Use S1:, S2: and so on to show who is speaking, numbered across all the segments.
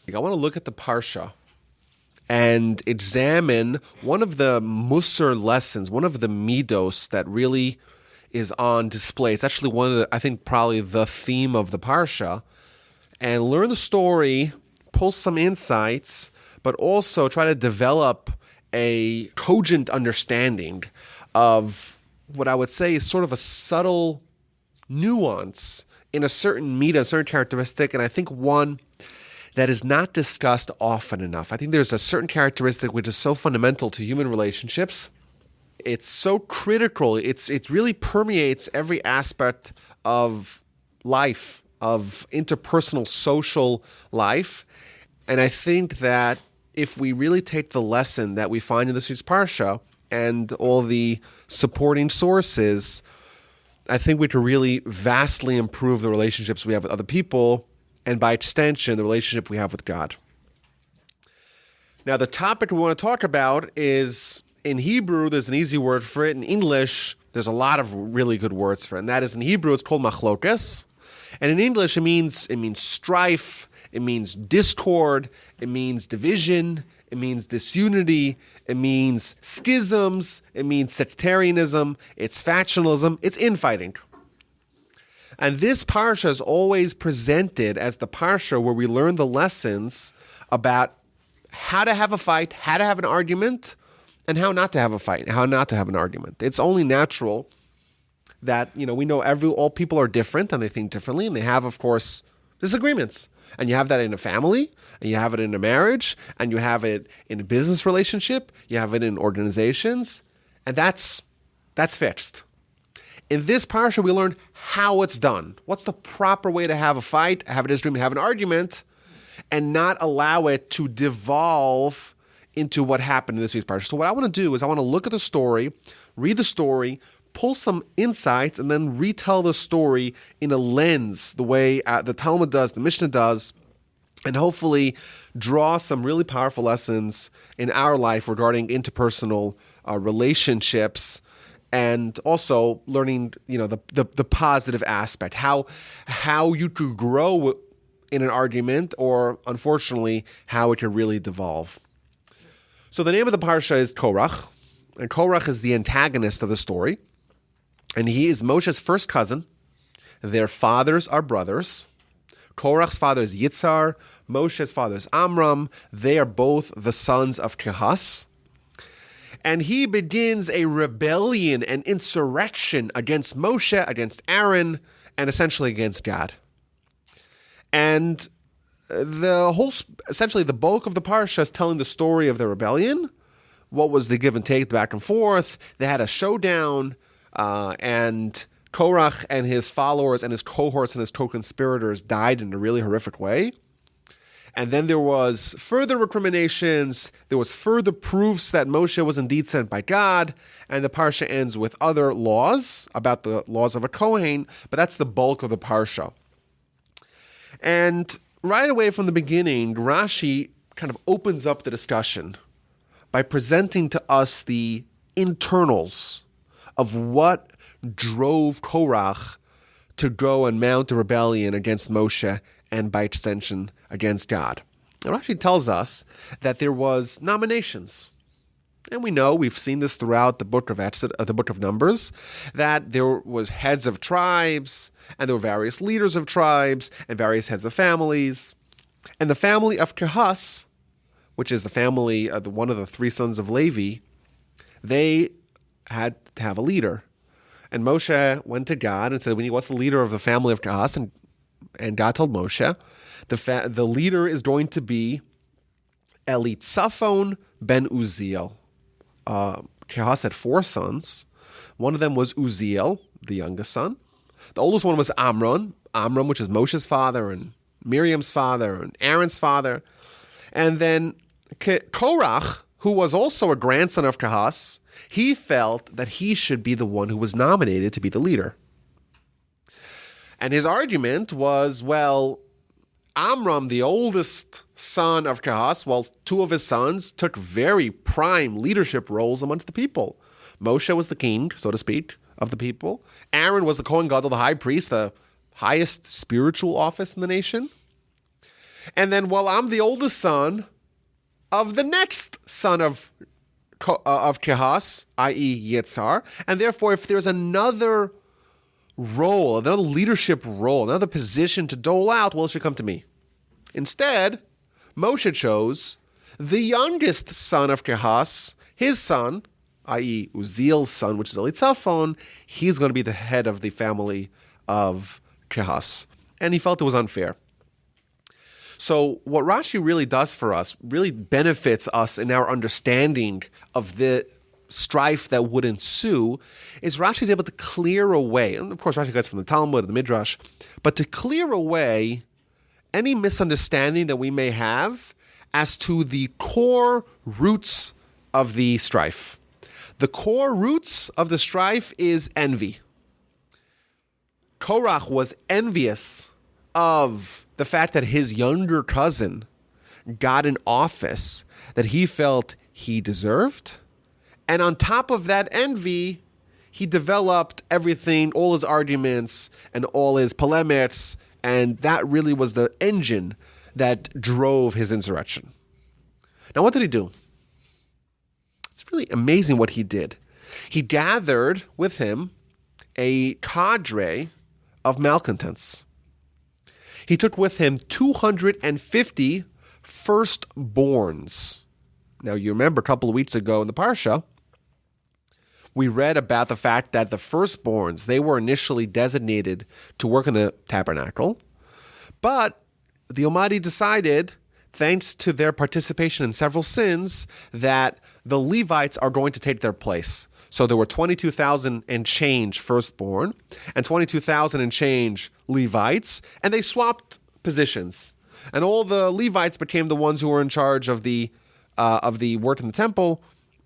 S1: I want to look at the Parsha and examine one of the Musar lessons, one of the midos that really is on display. It's actually one of the, I think probably the theme of the Parsha, and learn the story, pull some insights, but also try to develop a cogent understanding of what I would say is sort of a subtle nuance in a certain midah, a certain characteristic, and I think one that is not discussed often enough. I think there's a certain characteristic which is so fundamental to human relationships. It's so critical. It really permeates every aspect of life, of interpersonal social life. And I think that if we really take the lesson that we find in this week's Parsha and all the supporting sources, I think we can really vastly improve the relationships we have with other people, and by extension, the relationship we have with God. Now, the topic we want to talk about is, in Hebrew, there's an easy word for it. In English, there's a lot of really good words for it. And that is, in Hebrew, it's called machlokas. And in English, it means strife, it means discord, it means division, it means disunity, it means schisms, it means sectarianism, it's factionalism, it's infighting. And this parsha is always presented as the parsha where we learn the lessons about how to have a fight, how to have an argument, and how not to have a fight, how not to have an argument. It's only natural that, we know all people are different and they think differently, and they have, of course, disagreements. And you have that in a family, and you have it in a marriage, and you have it in a business relationship, you have it in organizations, and that's fixed. In this parsha, we learn how it's done. What's the proper way to have a fight, have a disagreement, have an argument, and not allow it to devolve into what happened in this week's parsha. So what I want to do is I want to look at the story, read the story, pull some insights, and then retell the story in a lens, the way the Talmud does, the Mishnah does, and hopefully draw some really powerful lessons in our life regarding interpersonal relationships, and also learning, the positive aspect, how you could grow in an argument, or unfortunately, how it can really devolve. So the name of the parsha is Korach, and Korach is the antagonist of the story, and he is Moshe's first cousin. Their fathers are brothers. Korach's father is Yitzhar, Moshe's father is Amram. They are both the sons of Kehas. And he begins a rebellion and insurrection against Moshe, against Aaron, and essentially against God. And essentially the bulk of the parsha is telling the story of the rebellion. What was the give and take, the back and forth? They had a showdown, and Korach and his followers and his cohorts and his co-conspirators died in a really horrific way. And then there was further recriminations, there was further proofs that Moshe was indeed sent by God, and the parsha ends with other laws about the laws of a Kohen, but that's the bulk of the parsha. And right away from the beginning, Rashi kind of opens up the discussion by presenting to us the internals of what drove Korach to go and mount a rebellion against Moshe and by extension against God. It actually tells us that there was nominations. And we know, we've seen this throughout the book of Numbers, that there was heads of tribes, and there were various leaders of tribes, and various heads of families. And the family of Kehas, which is the family of one of the three sons of Levi, they had to have a leader. And Moshe went to God and said, what's the leader of the family of Kehas? And God told Moshe, the leader is going to be Elitzaphan ben Uziel. Kehas had four sons. One of them was Uziel, the youngest son. The oldest one was Amram, which is Moshe's father, and Miriam's father, and Aaron's father. And then Korach, who was also a grandson of Kehas, he felt that he should be the one who was nominated to be the leader. And his argument was, Amram, the oldest son of Kehas, two of his sons took very prime leadership roles amongst the people. Moshe was the king, so to speak, of the people. Aaron was the Kohen Gadol, the high priest, the highest spiritual office in the nation. And then, well, I'm the oldest son of the next son of Kehas, i.e. Yitzhar, and therefore if there's another role, another leadership role, another position to dole out, well, it should come to me. Instead, Moshe chose the youngest son of Kehas, his son, i.e. Uziel's son, which is Elitzaphan. He's going to be the head of the family of Kehas. And he felt it was unfair. So what Rashi really does for us, really benefits us in our understanding of the strife that would ensue, is Rashi is able to clear away, and of course Rashi gets from the Talmud, the Midrash, but to clear away any misunderstanding that we may have as to the core roots of the strife. The core roots of the strife is envy. Korach was envious of the fact that his younger cousin got an office that he felt he deserved. And on top of that envy, he developed everything, all his arguments and all his polemics, and that really was the engine that drove his insurrection. Now, what did he do? It's really amazing what he did. He gathered with him a cadre of malcontents. He took with him 250 firstborns. Now, you remember a couple of weeks ago in the Parsha, we read about the fact that the firstborns, they were initially designated to work in the tabernacle, but the Almighty decided, thanks to their participation in several sins, that the Levites are going to take their place. So there were 22,000 and change firstborn and 22,000 and change Levites, and they swapped positions. And all the Levites became the ones who were in charge of the work in the temple,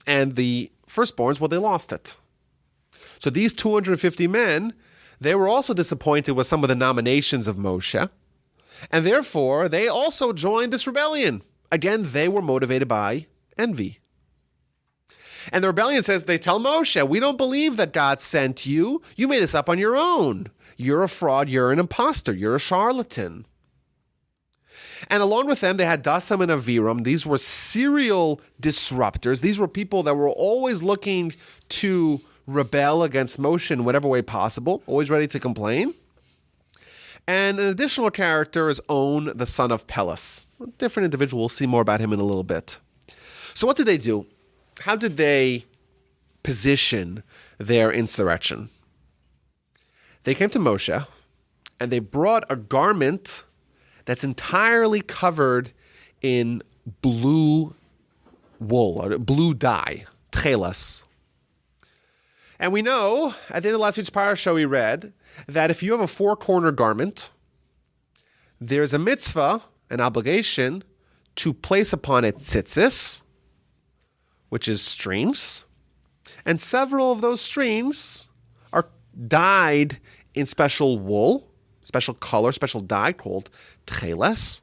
S1: and the firstborns, well, they lost it. So these 250 men, they were also disappointed with some of the nominations of Moshe, and therefore they also joined this rebellion. Again, they were motivated by envy. And the rebellion says, they tell Moshe, we don't believe that God sent you. You made this up on your own. You're a fraud. You're an imposter. You're a charlatan. And along with them, they had Dasam and Aviram. These were serial disruptors. These were people that were always looking to rebel against Moshe in whatever way possible, always ready to complain. And an additional character is On, the son of Pelas. A different individual. We'll see more about him in a little bit. So what did they do? How did they position their insurrection? They came to Moshe, and they brought a garment that's entirely covered in blue wool, or blue dye, tchelas. And we know, at the end of last week's parasha, we read that if you have a four-corner garment, there's a mitzvah, an obligation, to place upon it tzitzis, which is strings, and several of those strings are dyed in special wool, special color, special dye called tcheles.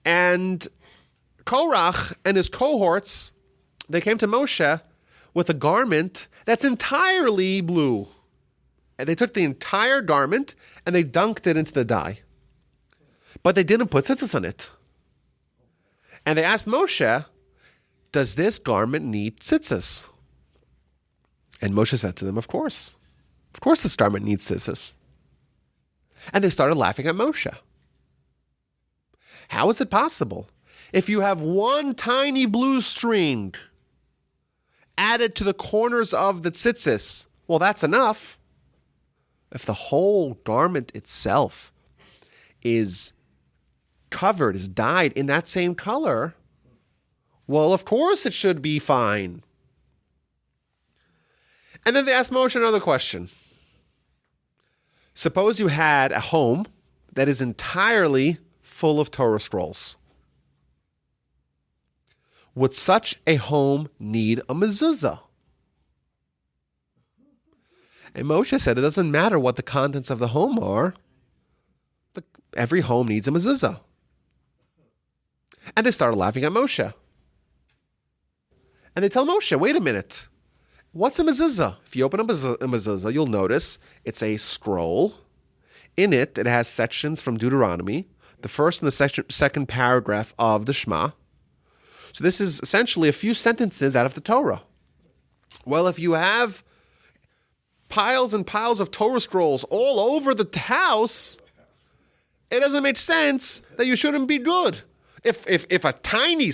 S1: And Korach and his cohorts, they came to Moshe with a garment that's entirely blue. And they took the entire garment and they dunked it into the dye. But they didn't put tzitzis on it. And they asked Moshe, does this garment need tzitzis? And Moshe said to them, of course. Of course this garment needs tzitzis. And they started laughing at Moshe. How is it possible? If you have one tiny blue string added to the corners of the tzitzis, well, that's enough. If the whole garment itself is covered, is dyed in that same color, well, of course it should be fine. And then they asked Moshe another question. Suppose you had a home that is entirely full of Torah scrolls. Would such a home need a mezuzah? And Moshe said it doesn't matter what the contents of the home are. Every home needs a mezuzah. And they started laughing at Moshe. And they tell Moshe, wait a minute. What's a mezuzah? If you open up a mezuzah, you'll notice it's a scroll. In it, it has sections from Deuteronomy. the first and the second paragraph of the Shema. So this is essentially a few sentences out of the Torah. Well, if you have piles and piles of Torah scrolls all over the house, it doesn't make sense that you shouldn't be good. If a tiny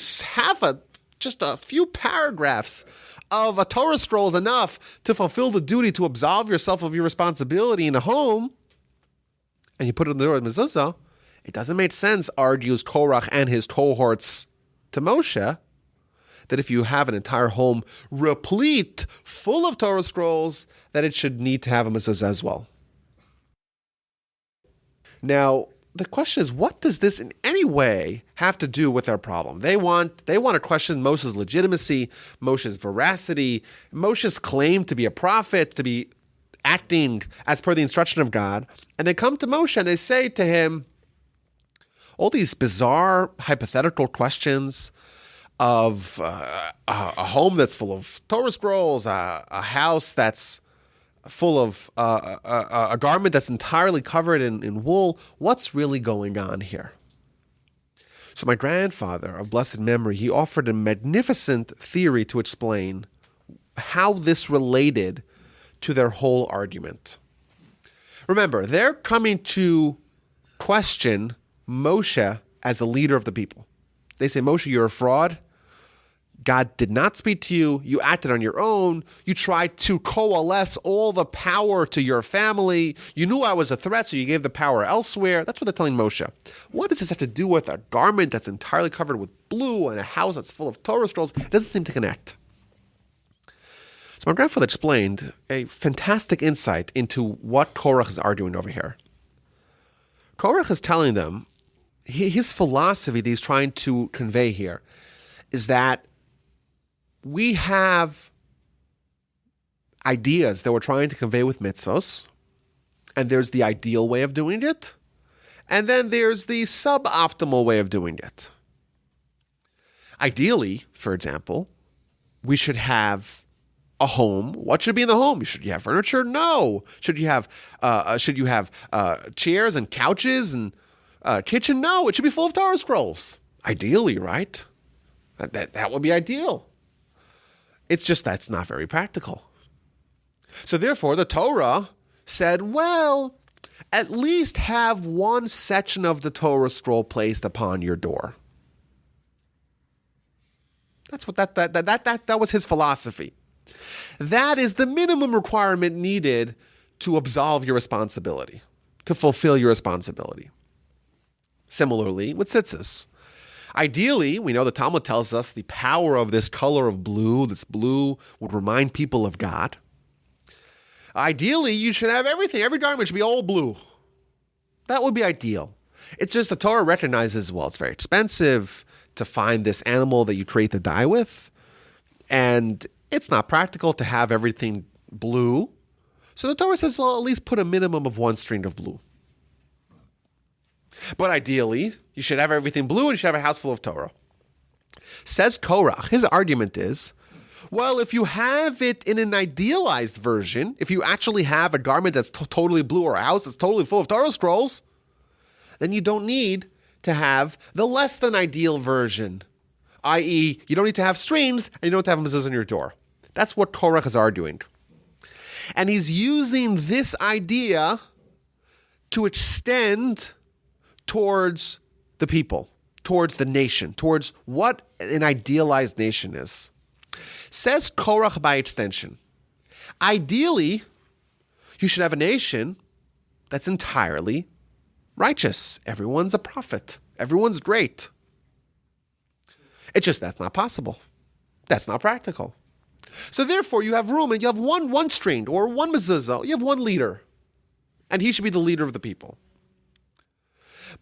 S1: just a few paragraphs of a Torah scroll is enough to fulfill the duty to absolve yourself of your responsibility in a home, and you put it in the door of mezuzah, it doesn't make sense, argues Korach and his cohorts to Moshe, that if you have an entire home replete, full of Torah scrolls, that it should need to have a mezuzah as well. Now, the question is, what does this in any way have to do with our problem? They want to question Moshe's legitimacy, Moshe's veracity, Moshe's claim to be a prophet, to be acting as per the instruction of God. And they come to Moshe and they say to him all these bizarre hypothetical questions of a home that's full of Torah scrolls, a house that's full of a garment that's entirely covered in wool. What's really going on here? So my grandfather of blessed memory, he offered a magnificent theory to explain how this related to their whole argument. Remember, they're coming to question Moshe as the leader of the people. They say, Moshe, you're a fraud. God did not speak to you. You acted on your own. You tried to coalesce all the power to your family. You knew I was a threat, so you gave the power elsewhere. That's what they're telling Moshe. What does this have to do with a garment that's entirely covered with blue and a house that's full of Torah scrolls? It doesn't seem to connect. So my grandfather explained a fantastic insight into what Korach is arguing over here. Korach is telling them, his philosophy that he's trying to convey here is that we have ideas that we're trying to convey with mitzvos, and there's the ideal way of doing it, and then there's the suboptimal way of doing it. Ideally, for example, we should have a home. What should be in the home? Should you have furniture? No. Should you have chairs and couches and kitchen? No. It should be full of Torah scrolls. Ideally, right? That would be ideal. It's just that's not very practical. So therefore, the Torah said, well, at least have one section of the Torah scroll placed upon your door. That's what that was his philosophy. That is the minimum requirement needed to absolve your responsibility, to fulfill your responsibility. Similarly, with tzitzis. Ideally, we know the Talmud tells us the power of this color of blue, this blue would remind people of God. Ideally, you should have everything. Every garment should be all blue. That would be ideal. It's just the Torah recognizes, well, it's very expensive to find this animal that you create the dye with, and it's not practical to have everything blue. So the Torah says, well, at least put a minimum of one string of blue. But ideally, you should have everything blue and you should have a house full of Torah. Says Korach, his argument is, well, if you have it in an idealized version, if you actually have a garment that's totally blue or a house that's totally full of Torah scrolls, then you don't need to have the less than ideal version, i.e., you don't need to have strings and you don't have mezuzah on your door. That's what Korach is arguing. And he's using this idea to extend towards the people, towards the nation, towards what an idealized nation is. Says Korach by extension, ideally, you should have a nation that's entirely righteous. Everyone's a prophet. Everyone's great. It's just that's not possible. That's not practical. So therefore, you have room and you have one string or one mezuzah. You have one leader, and he should be the leader of the people.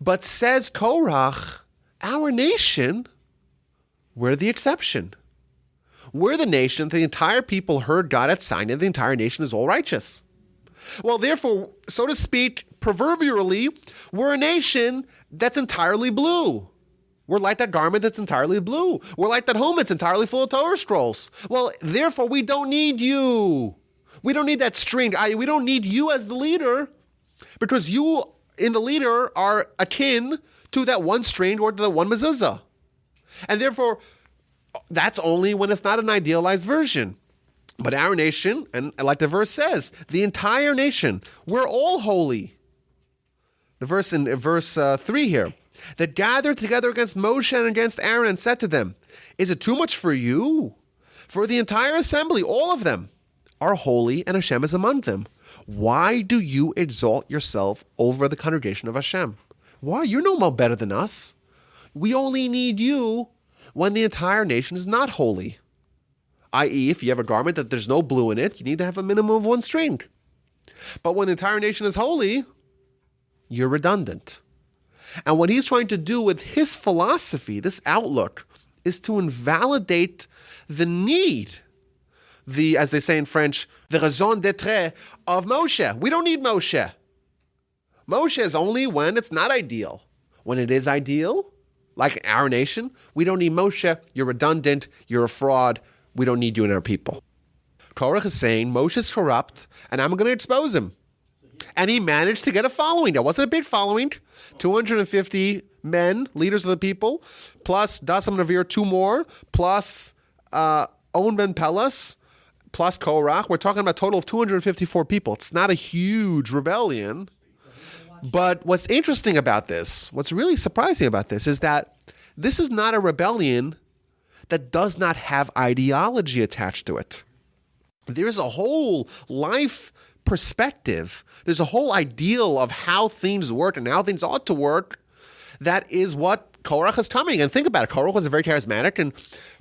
S1: But says Korach, our nation, we're the exception. We're the nation, the entire people heard God at Sinai, the entire nation is all righteous. Well, therefore, so to speak, proverbially, we're a nation that's entirely blue. We're like that garment that's entirely blue. We're like that home that's entirely full of Torah scrolls. Well, therefore, we don't need you. We don't need that string. We don't need you as the leader because you in the leader are akin to that one strain or to the one mezuzah. And therefore, that's only when it's not an idealized version. But our nation, and like the verse says, the entire nation, we're all holy. The verse in verse 3 here, that gathered together against Moshe and against Aaron and said to them, is it too much for you? For the entire assembly, all of them, are holy and Hashem is among them. Why do you exalt yourself over the congregation of Hashem? Why? You're no more better than us. We only need you when the entire nation is not holy. I.e., if you have a garment that there's no blue in it, you need to have a minimum of one string. But when the entire nation is holy, you're redundant. And what he's trying to do with his philosophy, this outlook, is to invalidate the need, as they say in French, the raison d'être of Moshe. We don't need Moshe. Moshe is only when it's not ideal. When it is ideal, like our nation, we don't need Moshe. You're redundant. You're a fraud. We don't need you in our people. Korach is saying Moshe is corrupt, and I'm going to expose him. And he managed to get a following. There wasn't a big following. 250 men, leaders of the people, plus Dasam Navir, 2 more, plus On Ben Pelas, plus Korach. We're talking about a total of 254 people. It's not a huge rebellion. But what's interesting about this, what's really surprising about this, is that this is not a rebellion that does not have ideology attached to it. There's a whole life perspective. There's a whole ideal of how things work and how things ought to work. That is what Korach is coming. And think about it. Korach was a very charismatic and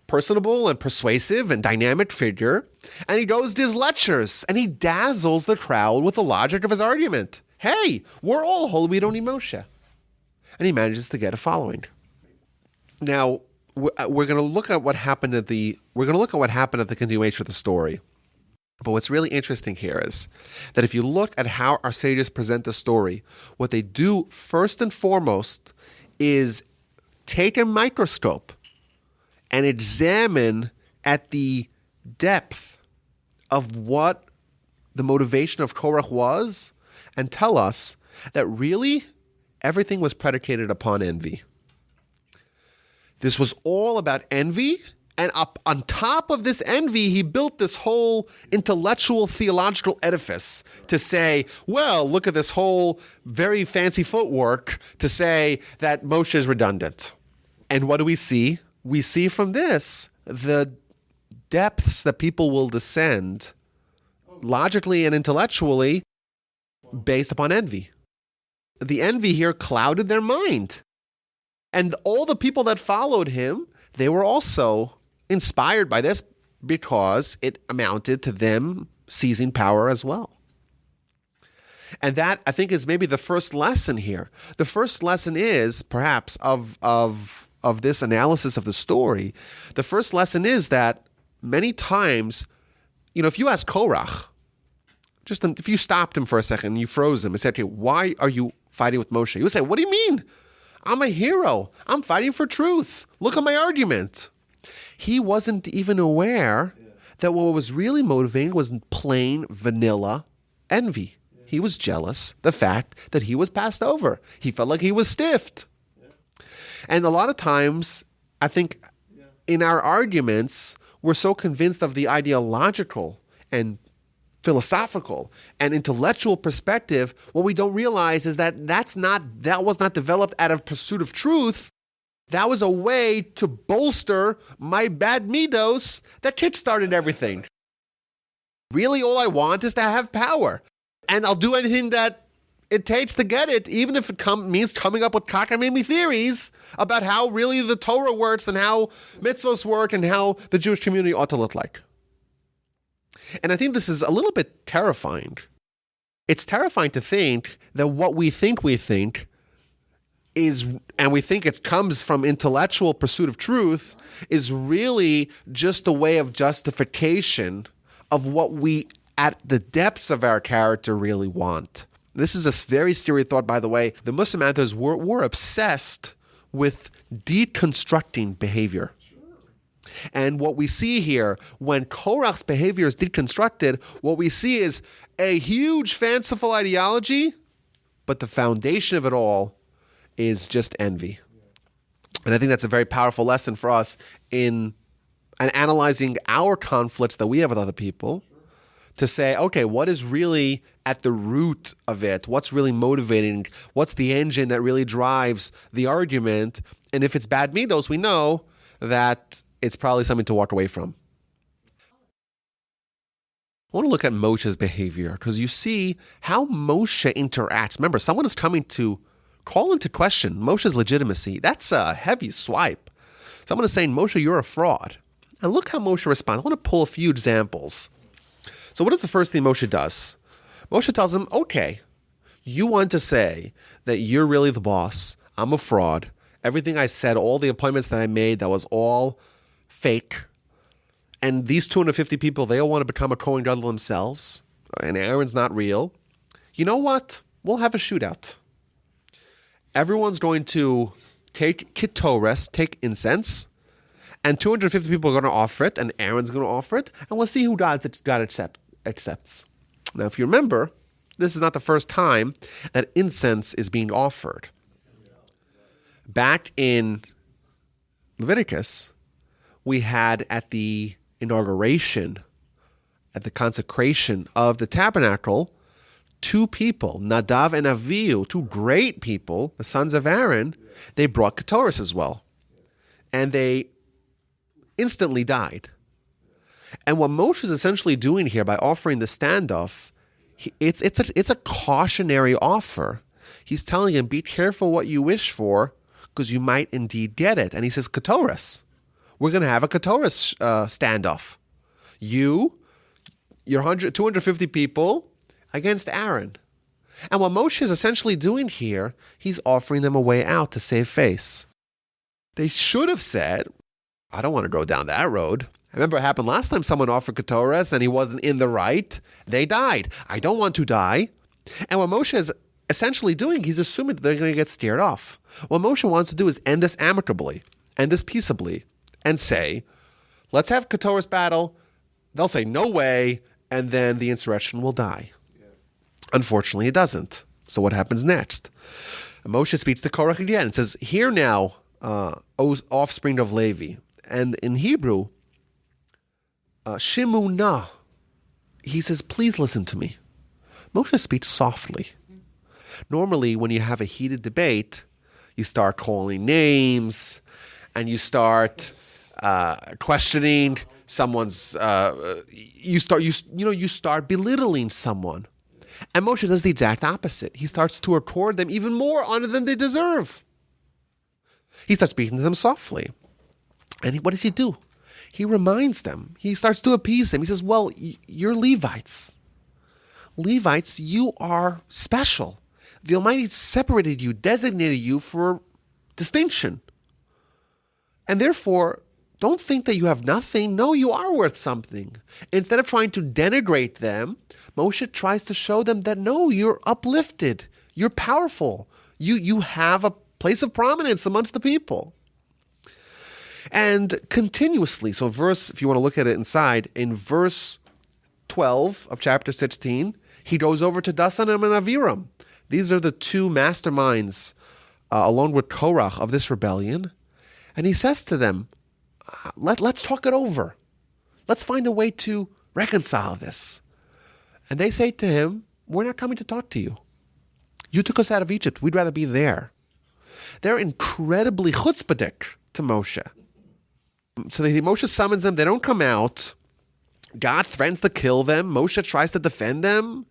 S1: personable and persuasive and dynamic figure. And he goes to his lectures and he dazzles the crowd with the logic of his argument. Hey, we're all holy. We don't need Moshe. And he manages to get a following. Now, we're going to look at what happened at the continuation of the story. But what's really interesting here is that if you look at how our sages present the story, what they do first and foremost is take a microscope and examine at the depth of what the motivation of Korach was and tell us that really everything was predicated upon envy. This was all about envy. And up on top of this envy, he built this whole intellectual, theological edifice to say, well, look at this whole very fancy footwork to say that Moshe is redundant. And what do we see? We see from this the depths that people will descend logically and intellectually based upon envy. The envy here clouded their mind. And all the people that followed him, they were also inspired by this because it amounted to them seizing power as well. And that, I think, is maybe the first lesson here. The first lesson is, perhaps, of this analysis of the story, the first lesson is that many times, if you ask Korach, if you stopped him for a second and you froze him and said to him, why are you fighting with Moshe? He would say, what do you mean? I'm a hero. I'm fighting for truth. Look at my argument. He wasn't even aware that what was really motivating was plain vanilla envy. He was jealous the fact that he was passed over. He felt like he was stiffed. And a lot of times, I think in our arguments, we're so convinced of the ideological and philosophical and intellectual perspective, what we don't realize is that that was not developed out of pursuit of truth. That was a way to bolster my bad midos that kickstarted everything. Really, all I want is to have power. And I'll do anything that it takes to get it, even if it means coming up with cockamamie theories about how really the Torah works and how mitzvos work and how the Jewish community ought to look like. And I think this is a little bit terrifying. It's terrifying to think that what we think is, and we think it comes from intellectual pursuit of truth, is really just a way of justification of what we, at the depths of our character, really want. This is a very scary thought, by the way. The Muslim authors were obsessed with deconstructing behavior. And what we see here, when Korach's behavior is deconstructed, what we see is a huge fanciful ideology, but the foundation of it all is just envy. And I think that's a very powerful lesson for us in analyzing our conflicts that we have with other people, to say, okay, what is really at the root of it? What's really motivating? What's the engine that really drives the argument? And if it's bad midos, we know that it's probably something to walk away from. I want to look at Moshe's behavior, because you see how Moshe interacts. Remember, someone is coming to call into question Moshe's legitimacy. That's a heavy swipe. Someone is saying, Moshe, you're a fraud. And look how Moshe responds. I want to pull a few examples. So what is the first thing Moshe does? Moshe tells him, okay, you want to say that you're really the boss. I'm a fraud. Everything I said, all the appointments that I made, that was all fake. And these 250 people, they all want to become a Kohen Gadol themselves. And Aaron's not real. You know what? We'll have a shootout. Everyone's going to take ketores, take incense, and 250 people are going to offer it, and Aaron's going to offer it, and we'll see who God accepts. Now, if you remember, this is not the first time that incense is being offered. Back in Leviticus, we had at the inauguration, at the consecration of the tabernacle, two people, Nadav and Avihu, two great people, the sons of Aaron, they brought ketores as well. And they instantly died. And what Moshe is essentially doing here by offering the standoff, it's a cautionary offer. He's telling him, be careful what you wish for, because you might indeed get it. And he says, ketores. We're going to have a ketores standoff. Your 250 people against Aaron. And what Moshe is essentially doing here, he's offering them a way out to save face. They should have said, I don't want to go down that road. I remember it happened last time someone offered ketores and he wasn't in the right. They died. I don't want to die. And what Moshe is essentially doing, he's assuming that they're going to get scared off. What Moshe wants to do is end this amicably, end this peaceably, and say, let's have ketores battle. They'll say, no way, and then the insurrection will die. Yeah. Unfortunately, it doesn't. So what happens next? Moshe speaks to Korach again and says, hear now, offspring of Levi. And in Hebrew, Shimuna, he says, please listen to me. Moshe speaks softly. Normally, when you have a heated debate, you start calling names, and you start questioning someone's. You start belittling someone, and Moshe does the exact opposite. He starts to accord them even more honor than they deserve. He starts speaking to them softly. And what does he do? He reminds them. He starts to appease them. He says, well, you're Levites. Levites, you are special. The Almighty separated you, designated you for distinction. And therefore, don't think that you have nothing. No, you are worth something. Instead of trying to denigrate them, Moshe tries to show them that no, you're uplifted. You're powerful. You have a place of prominence amongst the people. And continuously, so if you want to look at it inside, in verse 12 of chapter 16, he goes over to Dasan and Aviram. These are the two masterminds, along with Korach, of this rebellion. And he says to them, let's talk it over. Let's find a way to reconcile this. And they say to him, we're not coming to talk to you. You took us out of Egypt. We'd rather be there. They're incredibly chutzpahdik to Moshe. So Moshe summons them. They don't come out. God threatens to kill them. Moshe tries to defend them.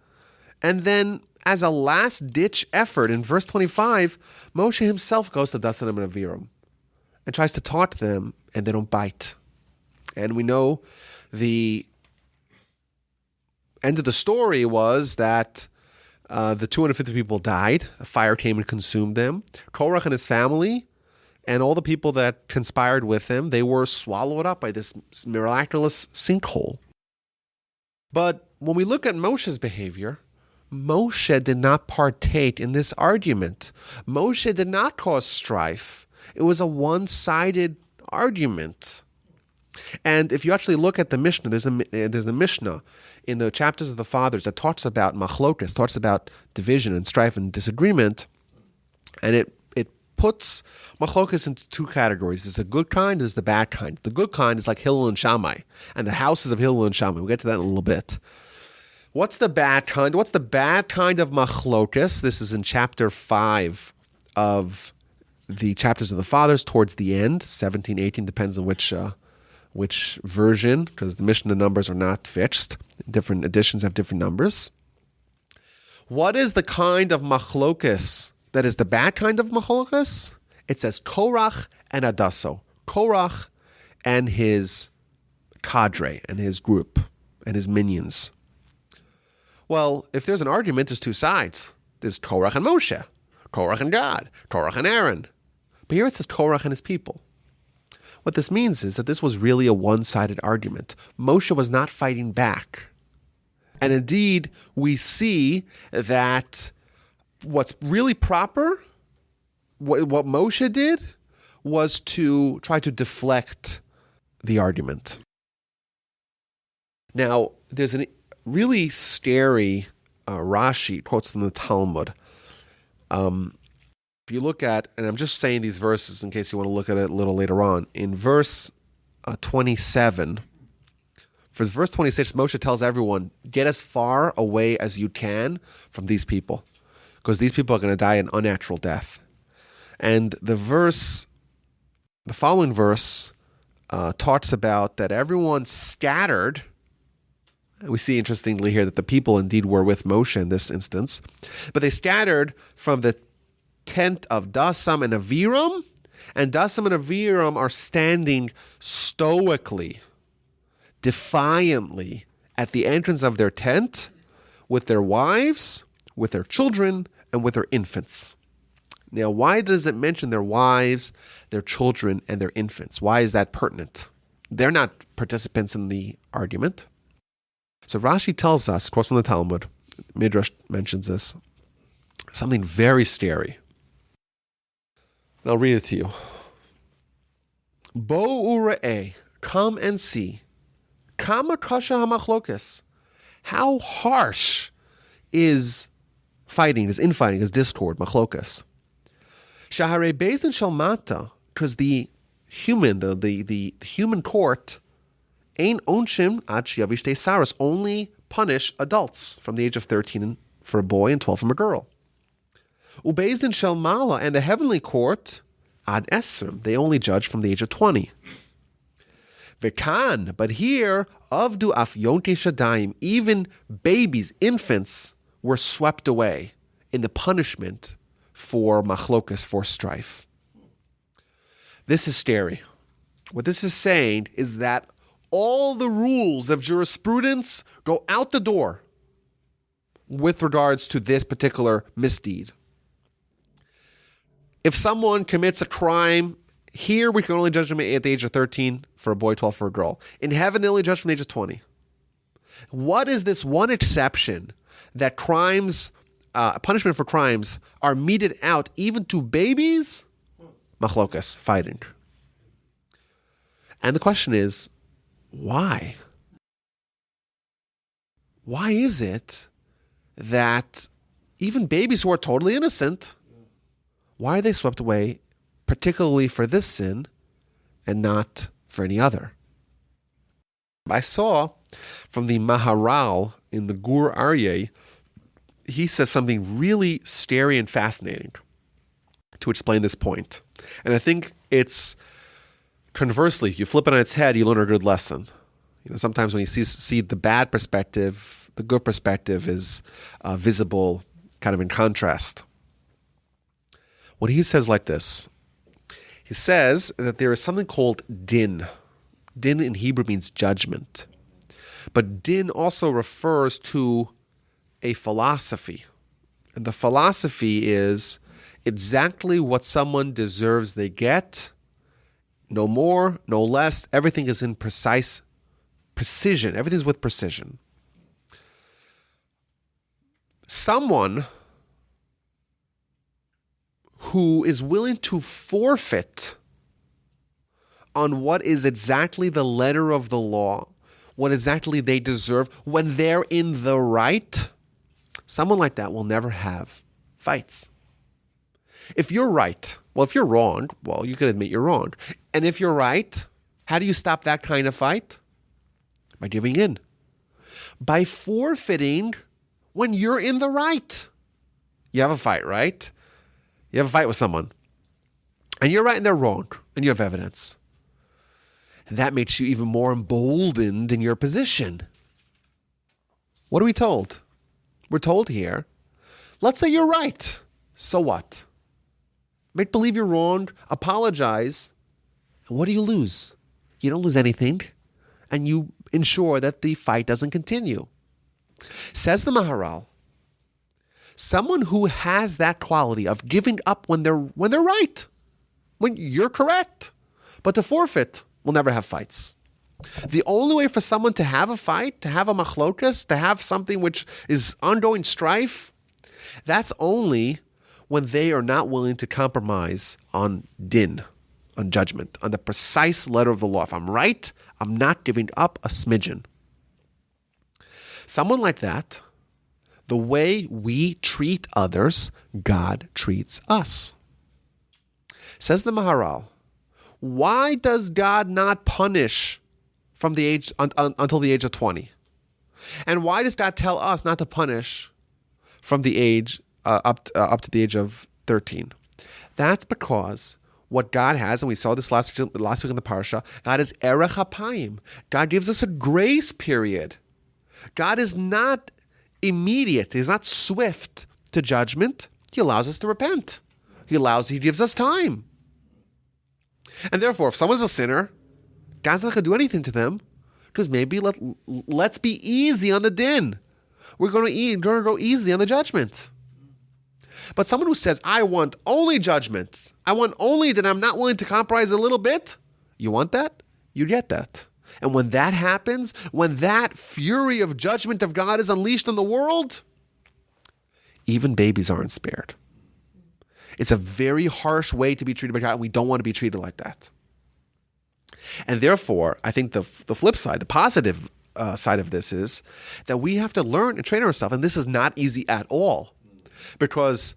S1: And then, as a last-ditch effort, in verse 25, Moshe himself goes to Dasan and Aviram and tries to talk to them, and they don't bite. And we know the end of the story was that the 250 people died. A fire came and consumed them. Korach and his family and all the people that conspired with him, they were swallowed up by this miraculous sinkhole. But when we look at Moshe's behavior, Moshe did not partake in this argument. Moshe did not cause strife. It was a one-sided argument. And if you actually look at the Mishnah, there's a Mishnah in the chapters of the Fathers that talks about machlokas, talks about division and strife and disagreement, and it puts machlokas into two categories. There's the good kind, there's the bad kind. The good kind is like Hillel and Shammai, and the houses of Hillel and Shammai. We'll get to that in a little bit. What's the bad kind? What's the bad kind of machlokas? This is in chapter 5 of the chapters of the Fathers, towards the end, 17, 18, depends on which version, because the Mishnah numbers are not fixed. Different editions have different numbers. What is the kind of machlokas that is the bad kind of machlokas? It says Korach and Adasso. Korach and his cadre and his group and his minions. Well, if there's an argument, there's two sides. There's Korach and Moshe, Korach and God, Korach and Aaron. But here it says Korach and his people. What this means is that this was really a one-sided argument. Moshe was not fighting back. And indeed, we see that what's really proper, what Moshe did, was to try to deflect the argument. Now, there's a really scary Rashi, quotes from the Talmud. If you look at, and I'm just saying these verses in case you want to look at it a little later on, in verse 27, for verse 26, Moshe tells everyone, get as far away as you can from these people, because these people are going to die an unnatural death. And the following verse talks about that everyone scattered. We see interestingly here that the people indeed were with Moshe in this instance, but they scattered from the tent of Dasam and Aviram, and Dasam and Aviram are standing stoically, defiantly at the entrance of their tent with their wives, with their children, and with their infants. Now, why does it mention their wives, their children, and their infants? Why is that pertinent? They're not participants in the argument. So Rashi tells us, of course from the Talmud, Midrash mentions this, something very scary. And I'll read it to you. Bo ure'eh, come and see, kama kasha hamachlokas, how harsh is fighting, is infighting, is discord, machlokas. Shahare bezin shalmata, because the human court, ein onshim ad shiavish te saras, only punish adults from the age of 13 for a boy and 12 from a girl. Ubezdin shel mala, and the heavenly court, ad esrim, they only judge from the age of 20. Vekan, but here, avdu af yonke shadaim, even babies, infants, were swept away in the punishment for machlokas, for strife. This is scary. What this is saying is that all the rules of jurisprudence go out the door with regards to this particular misdeed. If someone commits a crime, here we can only judge them at the age of 13 for a boy, 12 for a girl. In heaven, they only judge from the age of 20. What is this one exception that crimes, punishment for crimes, are meted out even to babies? Machlokas, fighting. And the question is, why? Why is it that even babies who are totally innocent, why are they swept away, particularly for this sin, and not for any other? I saw from the Maharal in the Gur Aryeh, he says something really scary and fascinating to explain this point. And I think it's, conversely, if you flip it on its head, you learn a good lesson. You know, sometimes when you see the bad perspective, the good perspective is visible kind of in contrast. What he says like this, he says that there is something called din. Din in Hebrew means judgment. But din also refers to a philosophy. And the philosophy is exactly what someone deserves they get, no more, no less. Everything is in precise precision. Everything's with precision. Someone who is willing to forfeit on what is exactly the letter of the law, what exactly they deserve when they're in the right, someone like that will never have fights. If you're right, well, if you're wrong, well, you can admit you're wrong. And if you're right, how do you stop that kind of fight? By giving in. By forfeiting when you're in the right. You have a fight, right? You have a fight with someone. And you're right and they're wrong. And you have evidence. And that makes you even more emboldened in your position. What are we told? We're told here, let's say you're right. So what? Make believe you're wrong, apologize, and what do you lose? You don't lose anything, and you ensure that the fight doesn't continue. Says the Maharal, someone who has that quality of giving up when they're right, when you're correct, but to forfeit, will never have fights. The only way for someone to have a fight, to have a machlokas, to have something which is ongoing strife, that's only when they are not willing to compromise on din, on judgment, on the precise letter of the law. If I'm right, I'm not giving up a smidgen. Someone like that, the way we treat others, God treats us. Says the Maharal, why does God not punish from the age until the age of 20? And why does God tell us not to punish from the age up to the age of 13? That's because what God has, and we saw this last week in the parsha, God is erech hapayim. God gives us a grace period. God is not immediate. He's not swift to judgment. He allows us to repent. He gives us time. And therefore, if someone's a sinner, God's not going to do anything to them, because maybe let's be easy on the din. We're going to go easy on the judgment. But someone who says, I want only judgment, I want only that I'm not willing to compromise a little bit, you want that? You get that. And when that happens, when that fury of judgment of God is unleashed on the world, even babies aren't spared. It's a very harsh way to be treated by God, and we don't want to be treated like that. And therefore, I think the flip side, the positive side of this is that we have to learn and train ourselves, and this is not easy at all. Because,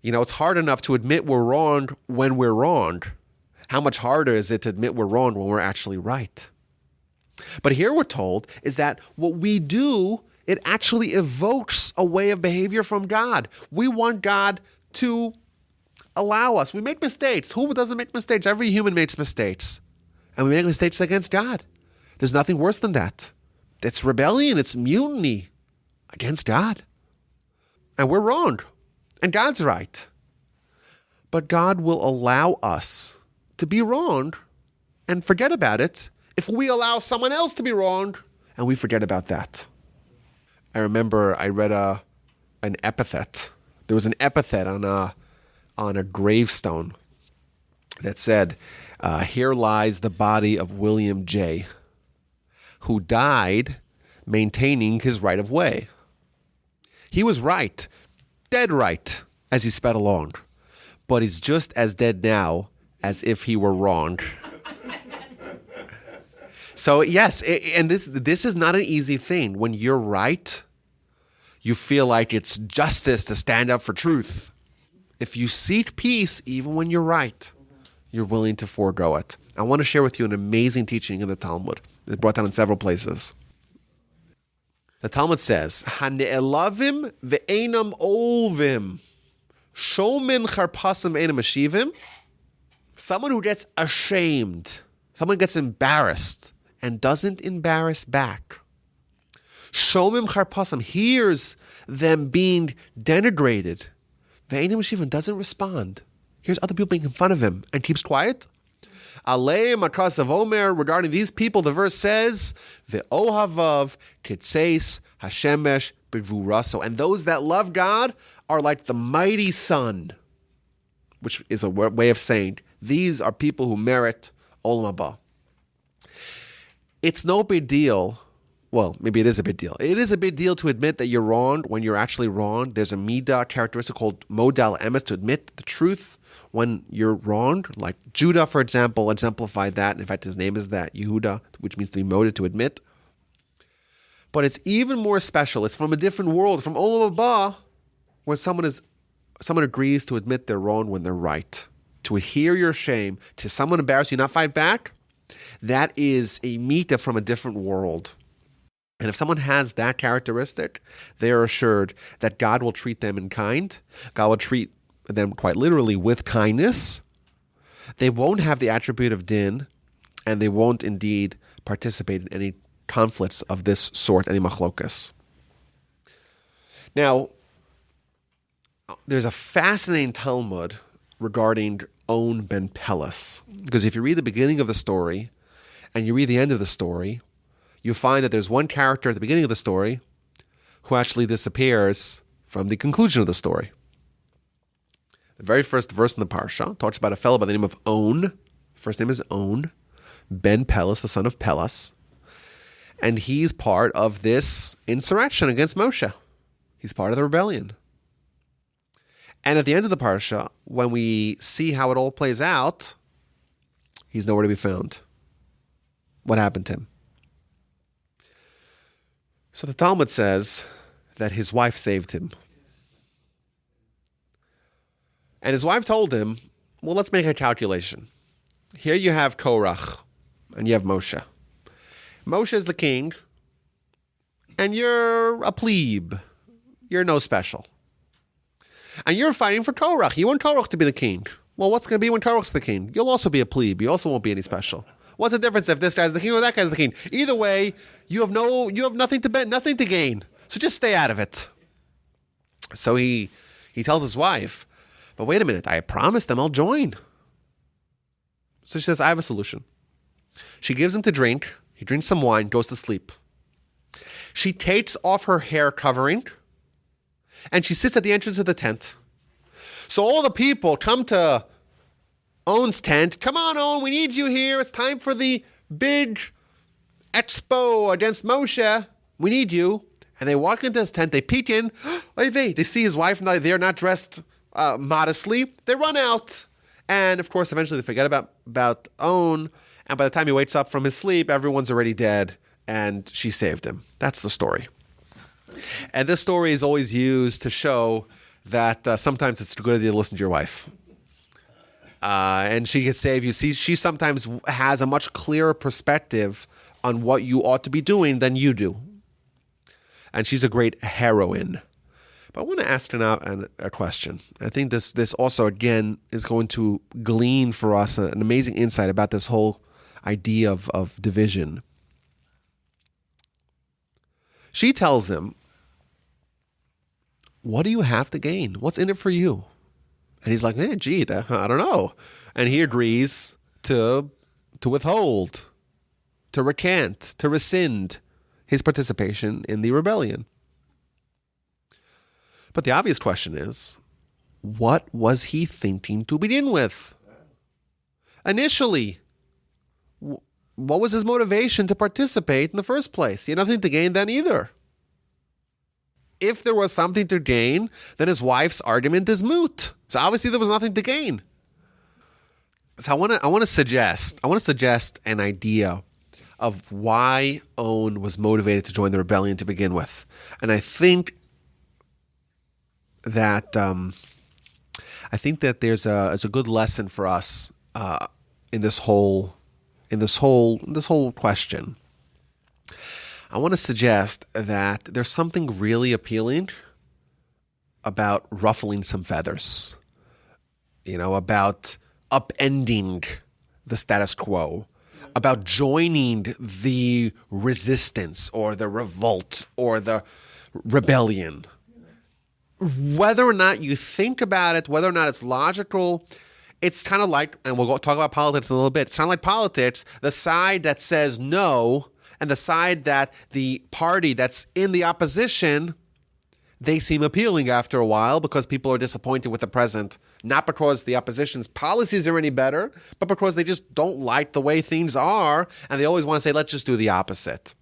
S1: it's hard enough to admit we're wrong when we're wrong. How much harder is it to admit we're wrong when we're actually right? But here we're told is that what we do, it actually evokes a way of behavior from God. We want God to allow us. We make mistakes. Who doesn't make mistakes? Every human makes mistakes. And we make mistakes against God. There's nothing worse than that. It's rebellion. It's mutiny against God. And we're wrong. And God's right. But God will allow us to be wrong and forget about it if we allow someone else to be wrong and we forget about that. I remember I read an epithet. There was an epithet on a gravestone that said, here lies the body of William J., who died maintaining his right of way. He was right, dead right, as he sped along. But he's just as dead now as if he were wrong. So yes, and this is not an easy thing. When you're right, you feel like it's justice to stand up for truth. If you seek peace, even when you're right, you're willing to forego it. I want to share with you an amazing teaching in the Talmud. It's brought down in several places. The Talmud says, "Hane'elavim ve'enam olvim, shomin charpasim ve'enam ashivim." Someone who gets ashamed, someone gets embarrassed and doesn't embarrass back. Shomim charpasim, hears them being denigrated. Ve'enam ashivim, doesn't respond. Here's other people making fun of him and keeps quiet. Aleim akrasav omer, regarding these people, the verse says, Ve'ohavav kitseis hashemesh b'gvuraso. And those that love God are like the mighty sun, which is a way of saying, these are people who merit olam haba. It's no big deal well, maybe it is a big deal. It is a big deal to admit that you're wrong when you're actually wrong. There's a midah characteristic called modal emes, to admit the truth when you're wrong. Like Judah, for example, exemplified that. In fact, his name is that, Yehuda, which means to be moded, to admit. But it's even more special. It's from a different world, from Olam Haba, where someone agrees to admit they're wrong when they're right. To hear your shame, to someone embarrass you, not fight back, that is a midah from a different world. And if someone has that characteristic, they are assured that God will treat them in kind. God will treat them quite literally with kindness. They won't have the attribute of din, and they won't indeed participate in any conflicts of this sort, any machlokas. Now, there's a fascinating Talmud regarding On ben Pelas, because if you read the beginning of the story and you read the end of the story, you find that there's one character at the beginning of the story who actually disappears from the conclusion of the story. The very first verse in the parsha talks about a fellow by the name of On. First name is On, ben Pelas, the son of Pelas. And he's part of this insurrection against Moshe. He's part of the rebellion. And at the end of the parsha, when we see how it all plays out, he's nowhere to be found. What happened to him? So the Talmud says that his wife saved him. And his wife told him, well, let's make a calculation. Here you have Korach, and you have Moshe. Moshe is the king, and you're a plebe. You're no special. And you're fighting for Korach. You want Korach to be the king. Well, what's going to be when Korach's the king? You'll also be a plebe. You also won't be any special. What's the difference if this guy's the king or that guy's the king? Either way, you have nothing to bet, nothing to gain. So just stay out of it. So he tells his wife, but wait a minute, I promised them I'll join. So she says, I have a solution. She gives him to drink. He drinks some wine, goes to sleep. She takes off her hair covering, and she sits at the entrance of the tent. So all the people come to On's tent. Come on, On, we need you here. It's time for the big expo against Moshe. We need you. And they walk into his tent. They peek in. They see his wife. They're not dressed modestly. They run out. And, of course, eventually they forget about On. And by the time he wakes up from his sleep, everyone's already dead, and she saved him. That's the story. And this story is always used to show that sometimes it's a good idea to listen to your wife. And she gets saved. You see, she sometimes has a much clearer perspective on what you ought to be doing than you do. And she's a great heroine. But I want to ask her now a question. I think this also, again, is going to glean for us an amazing insight about this whole idea of division. She tells him, what do you have to gain? What's in it for you? And he's like, I don't know. And he agrees to withhold, to recant, to rescind his participation in the rebellion. But the obvious question is, what was he thinking to begin with? Initially, what was his motivation to participate in the first place? He had nothing to gain then either. If there was something to gain, then his wife's argument is moot. So obviously there was nothing to gain. So I want to suggest an idea of why On was motivated to join the rebellion to begin with. And I think that there's a good lesson for us in this whole question. I want to suggest that there's something really appealing about ruffling some feathers, about upending the status quo, about joining the resistance or the revolt or the rebellion. Whether or not you think about it, whether or not it's logical, it's kind of like, and we'll talk about politics in a little bit, it's kind of like politics, the side that says no and the side that the party that's in the opposition, they seem appealing after a while because people are disappointed with the present, not because the opposition's policies are any better, but because they just don't like the way things are, and they always want to say, let's just do the opposite.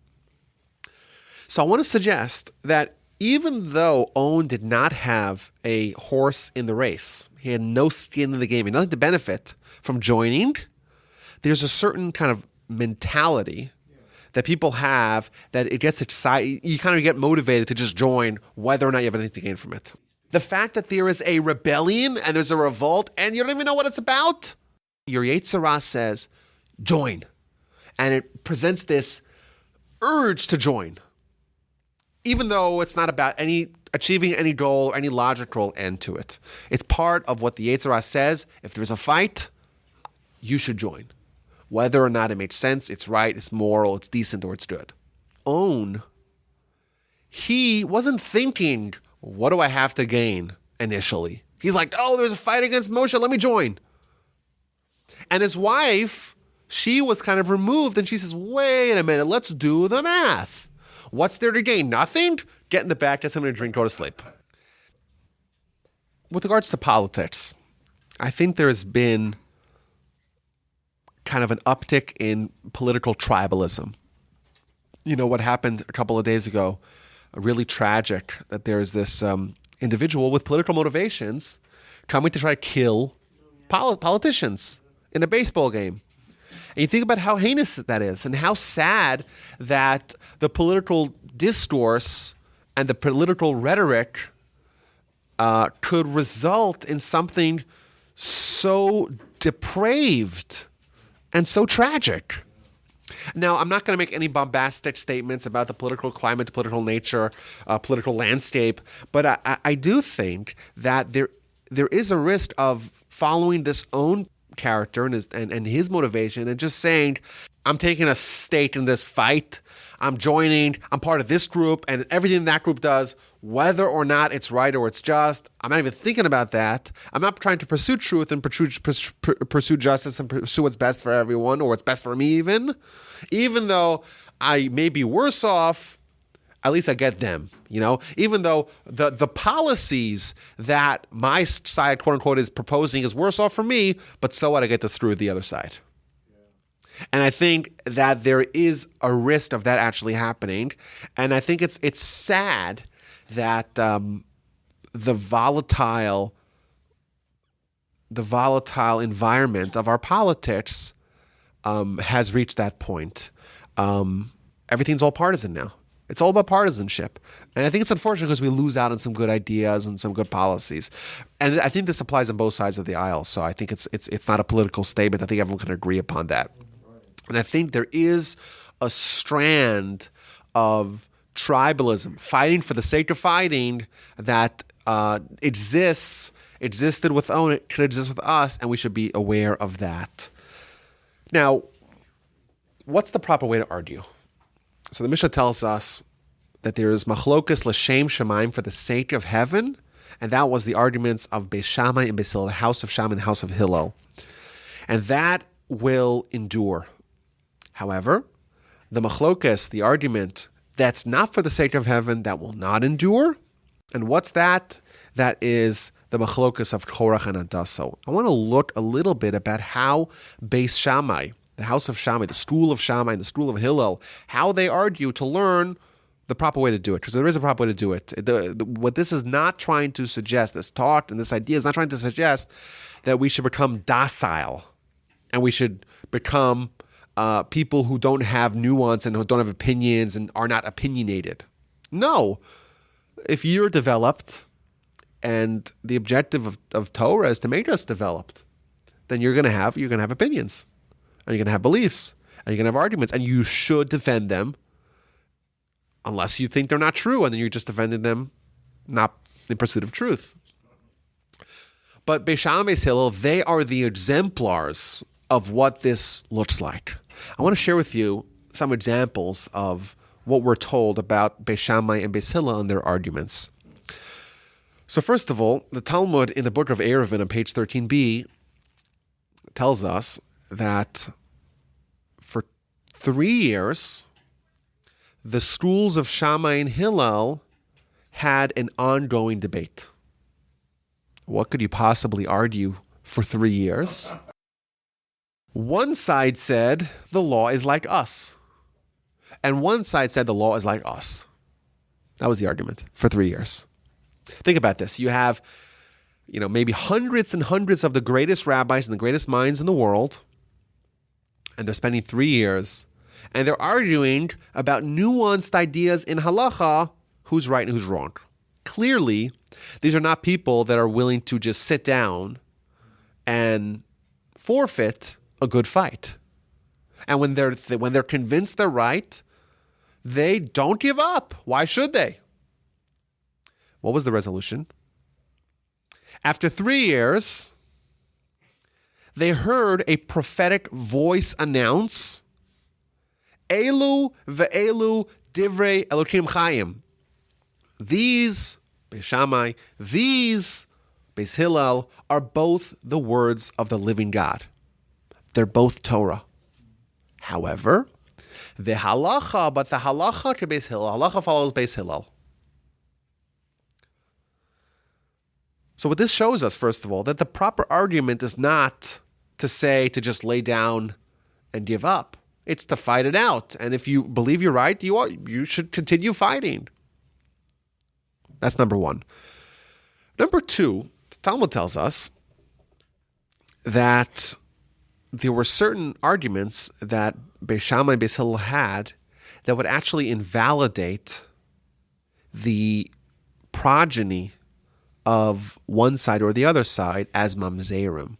S1: So I want to suggest that even though On did not have a horse in the race, he had no skin in the game, he had nothing to benefit from joining, there's a certain kind of mentality that people have that it gets excited. You kind of get motivated to just join whether or not you have anything to gain from it. The fact that there is a rebellion and there's a revolt and you don't even know what it's about, your Yetzer Hara says, join. And it presents this urge to join, even though it's not about achieving any goal or any logical end to it. It's part of what the Yetzer Hara says. If there's a fight, you should join. Whether or not it makes sense, it's right, it's moral, it's decent, or it's good. On, he wasn't thinking, what do I have to gain initially? He's like, oh, there's a fight against Moshe, let me join. And his wife, she was kind of removed, and she says, wait a minute, let's do the math. What's there to gain? Nothing? Get in the back, get something to drink, go to sleep. With regards to politics, I think there's been kind of an uptick in political tribalism. You know what happened a couple of days ago, really tragic, that there's this individual with political motivations coming to try to kill politicians in a baseball game. And you think about how heinous that is and how sad that the political discourse and the political rhetoric could result in something so depraved and so tragic. Now, I'm not going to make any bombastic statements about the political climate, political nature, political landscape, but I do think that there is a risk of following this own character and his motivation and just saying, I'm taking a stake in this fight, I'm joining, I'm part of this group, and everything that group does, whether or not it's right or it's just, I'm not even thinking about that. I'm not trying to pursue truth and pursue justice and pursue what's best for everyone or what's best for me even though I may be worse off, at least I get them, even though the policies that my side, quote unquote, is proposing is worse off for me, but so what, I get to screw the other side. And I think that there is a risk of that actually happening. And I think it's sad that the volatile environment of our politics has reached that point. Everything's all partisan now. It's all about partisanship. And I think it's unfortunate because we lose out on some good ideas and some good policies. And I think this applies on both sides of the aisle. So I think it's not a political statement. I think everyone can agree upon that. And I think there is a strand of tribalism, fighting for the sake of fighting, that existed with OWN, it could exist with us, and we should be aware of that. Now, what's the proper way to argue? So the Mishnah tells us that there is machlokas l'shem shemaim, for the sake of heaven, and that was the arguments of Beis Shammai and Beis Hillel, the house of Shammai and the house of Hillel. And that will endure. However, the machlokas, the argument that's not for the sake of heaven, that will not endure. And what's that? That is the machlokas of Korach and Adasso. I want to look a little bit about how Beis Shammai, the house of Shammai, the school of Shammai, and the school of Hillel, how they argue to learn the proper way to do it. Because there is a proper way to do it. What this is not trying to suggest, this talk and this idea is not trying to suggest that we should become docile and we should become people who don't have nuance and who don't have opinions and are not opinionated. No. If you're developed and the objective of Torah is to make us developed, then you're going to have opinions, and you're going to have beliefs, and you're going to have arguments, and you should defend them unless you think they're not true, and then you're just defending them not in pursuit of truth. But Beis Shammai and Beis Hillel, they are the exemplars of what this looks like. I want to share with you some examples of what we're told about Beis Shammai and Beis Hillel and their arguments. So first of all, the Talmud in the book of Eruvin on page 13b tells us that for 3 years, the schools of Shammai and Hillel had an ongoing debate. What could you possibly argue for 3 years? One side said the law is like us, and one side said the law is like us. That was the argument for 3 years. Think about this. You have, maybe hundreds and hundreds of the greatest rabbis and the greatest minds in the world, and they're spending 3 years, and they're arguing about nuanced ideas in halacha, who's right and who's wrong. Clearly, these are not people that are willing to just sit down and forfeit a good fight. And when they're convinced they're right, they don't give up. Why should they? What was the resolution? After 3 years, they heard a prophetic voice announce, Elu ve'elu divrei Elokim Chaim. These, Beis Shammai, these, Beis Hillel, are both the words of the living God. They're both Torah. However, the halacha to Beis Hillel, halacha follows Beis Hillel. So what this shows us, first of all, that the proper argument is not to just lay down and give up. It's to fight it out. And if you believe you're right, you should continue fighting. That's number one. Number two, the Talmud tells us that there were certain arguments that Beis Shammai and Beis Hillel had that would actually invalidate the progeny of one side or the other side as mamzerim.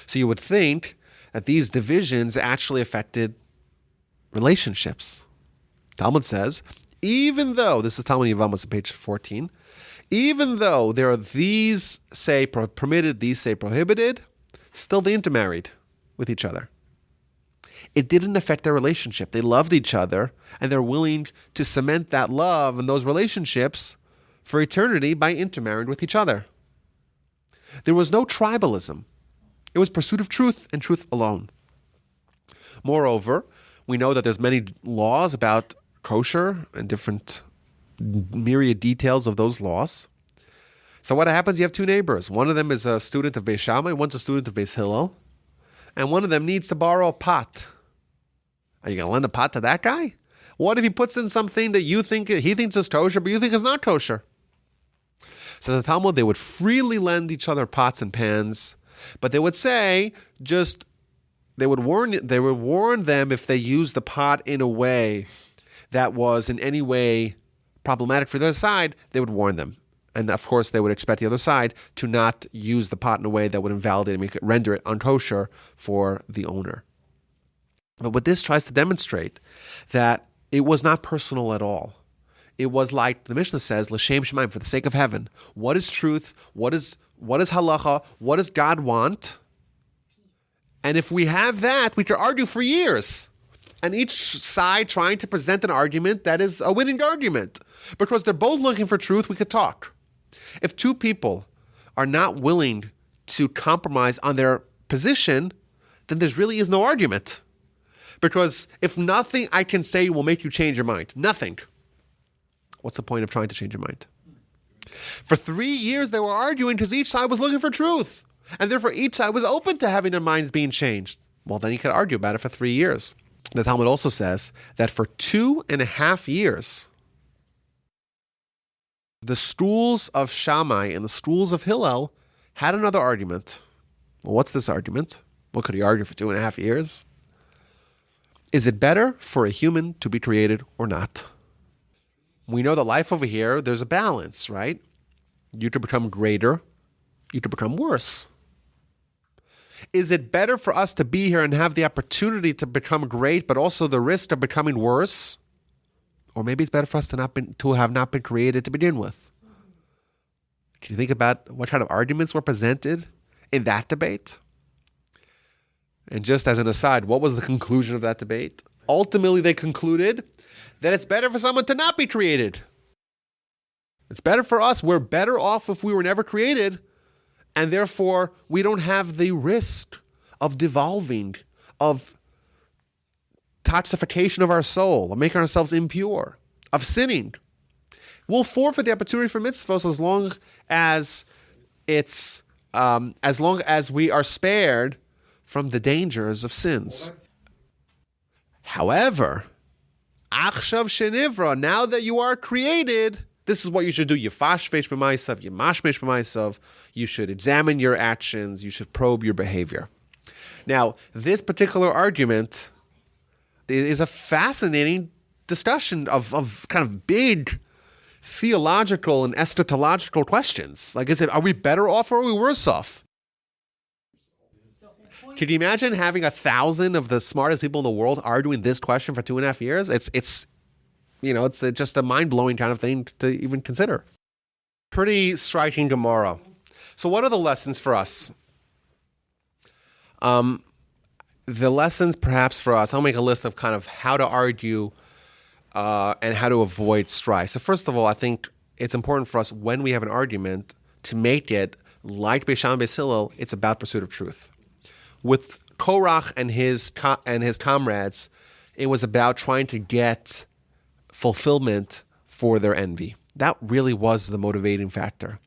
S1: So you would think that these divisions actually affected relationships. Talmud says, even though, this is Talmud Yevamos on page 14, even though there are these say permitted, these say prohibited, still they intermarried with each other. It didn't affect their relationship. They loved each other, and they're willing to cement that love and those relationships for eternity by intermarrying with each other. There was no tribalism. It was pursuit of truth and truth alone. Moreover, we know that there's many laws about kosher and different myriad details of those laws. So what happens? You have two neighbors. One of them is a student of Beis Shammai, one's a student of Beis Hillel, and one of them needs to borrow a pot. Are you going to lend a pot to that guy? What if he puts in something that he thinks is kosher, but you think is not kosher? So the Talmud, they would freely lend each other pots and pans, but they would say they would warn them if they used the pot in a way that was in any way problematic for the other side. They would warn them, and of course they would expect the other side to not use the pot in a way that would invalidate and render it unkosher for the owner. But what this tries to demonstrate, that it was not personal at all. It was like the Mishnah says, l'shem shemaim, for the sake of heaven. What is truth? What is halacha? What does God want? And if we have that, we could argue for years. And each side trying to present an argument that is a winning argument. Because they're both looking for truth, we could talk. If two people are not willing to compromise on their position, then there really is no argument. Because if nothing I can say will make you change your mind, nothing, what's the point of trying to change your mind? For 3 years, they were arguing because each side was looking for truth. And therefore, each side was open to having their minds being changed. Well, then you could argue about it for 3 years. The Talmud also says that for 2.5 years, the schools of Shammai and the schools of Hillel had another argument. Well, what's this argument? What could he argue for 2.5 years? Is it better for a human to be created or not? We know that life over here, there's a balance, right? You to become greater, you to become worse. Is it better for us to be here and have the opportunity to become great, but also the risk of becoming worse? Or maybe it's better for us to have not been created to begin with. Can you think about what kind of arguments were presented in that debate? And just as an aside, what was the conclusion of that debate? Ultimately, they concluded that it's better for someone to not be created. It's better for us. We're better off if we were never created. And therefore, we don't have the risk of devolving, of toxification of our soul, of making ourselves impure, of sinning. We'll forfeit the opportunity for mitzvahs as long as we are spared from the dangers of sins. However, Achshav shenivra, now that you are created, this is what you should do. Yifashvesh b'maisav, yimashmesh b'maisav. You should examine your actions. You should probe your behavior. Now, this particular argument is a fascinating discussion of kind of big theological and eschatological questions. Like, are we better off or are we worse off? Can you imagine having 1,000 of the smartest people in the world arguing this question for 2.5 years? It's just a mind-blowing kind of thing to even consider. Pretty striking Gemara. So what are the lessons for us? The lessons perhaps for us, I'll make a list of kind of how to argue and how to avoid strife. So first of all, I think it's important for us when we have an argument to make it like Beis Shammai and Beis Hillel, it's about pursuit of truth. With Korach and his comrades, it was about trying to get fulfillment for their envy. That really was the motivating factor.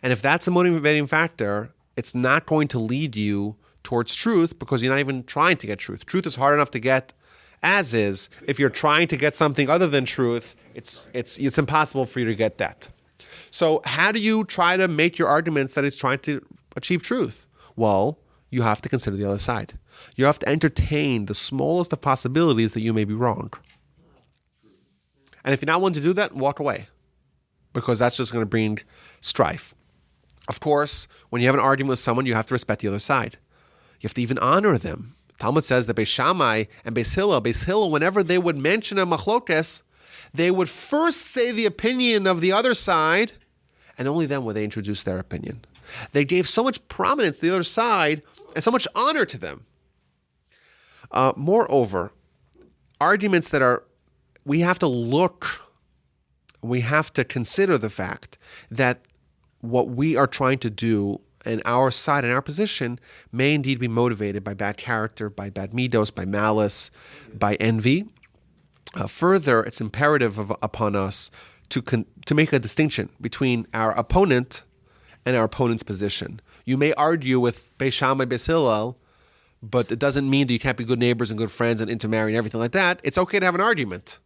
S1: And if that's the motivating factor, it's not going to lead you towards truth because you're not even trying to get truth. Truth is hard enough to get as is. If you're trying to get something other than truth, it's impossible for you to get that. So how do you try to make your arguments that it's trying to achieve truth? Well, you have to consider the other side. You have to entertain the smallest of possibilities that you may be wrong. And if you're not willing to do that, walk away, because that's just going to bring strife. Of course, when you have an argument with someone, you have to respect the other side. You have to even honor them. Talmud says that Beis Shammai and Beis Hillel, whenever they would mention a machlokes, they would first say the opinion of the other side, and only then would they introduce their opinion. They gave so much prominence to the other side and so much honor to them. Moreover, arguments we have to consider the fact that what we are trying to do in our side and our position may indeed be motivated by bad character, by bad midos, by malice, by envy. Further, it's imperative upon us to make a distinction between our opponent and our opponent's position. You may argue with Beis Shammai, Beis Hillel, but it doesn't mean that you can't be good neighbors and good friends and intermarry and everything like that. It's okay to have an argument.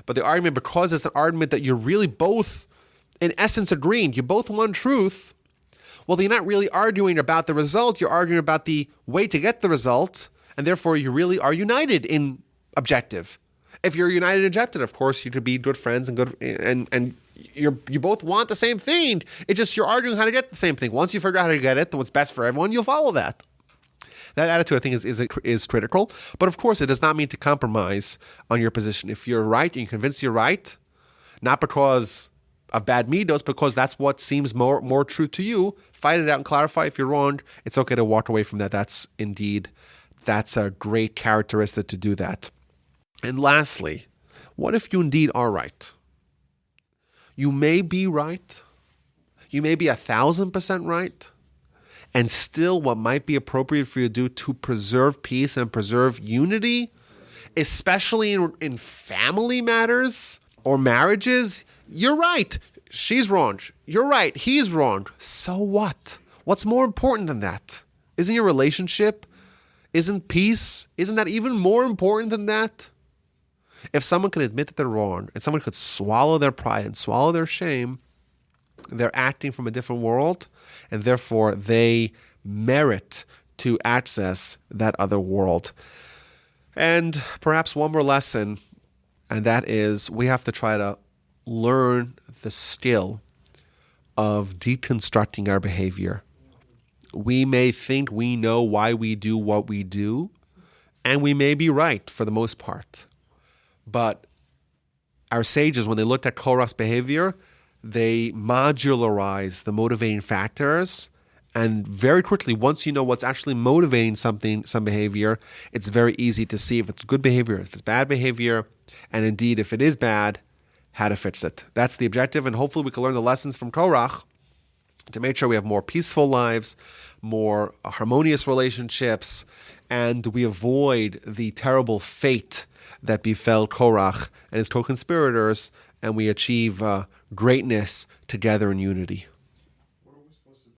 S1: But the argument, because it's an argument that you're really both, in essence, agreeing, you both want truth, well, you're not really arguing about the result, you're arguing about the way to get the result, and therefore you really are united in objective. If you're united in objective, of course, you could be good friends and good, and you both want the same thing. It's just you're arguing how to get the same thing. Once you figure out how to get it, what's best for everyone, you'll follow that. That attitude, I think, is critical. But of course, it does not mean to compromise on your position. If you're right and you're convinced you're right, not because of bad midos, because that's what seems more true to you, fight it out and clarify. If you're wrong, it's okay to walk away from that. That's a great characteristic to do that. And lastly, what if you indeed are right? You may be right. You may be 1,000% right. And still what might be appropriate for you to do to preserve peace and preserve unity, especially in family matters or marriages, you're right. She's wrong. You're right. He's wrong. So what? What's more important than that? Isn't your relationship? Isn't peace? Isn't that even more important than that? If someone can admit that they're wrong and someone could swallow their pride and swallow their shame, they're acting from a different world, and therefore they merit to access that other world. And perhaps one more lesson, and that is we have to try to learn the skill of deconstructing our behavior. We may think we know why we do what we do, and we may be right for the most part. But our sages, when they looked at Korach's behavior, they modularize the motivating factors, and very quickly, once you know what's actually motivating some behavior, it's very easy to see if it's good behavior, if it's bad behavior, and indeed, if it is bad, how to fix it. That's the objective, and hopefully we can learn the lessons from Korach to make sure we have more peaceful lives, more harmonious relationships, and we avoid the terrible fate that befell Korach and his co-conspirators, and we achieve greatness together in unity.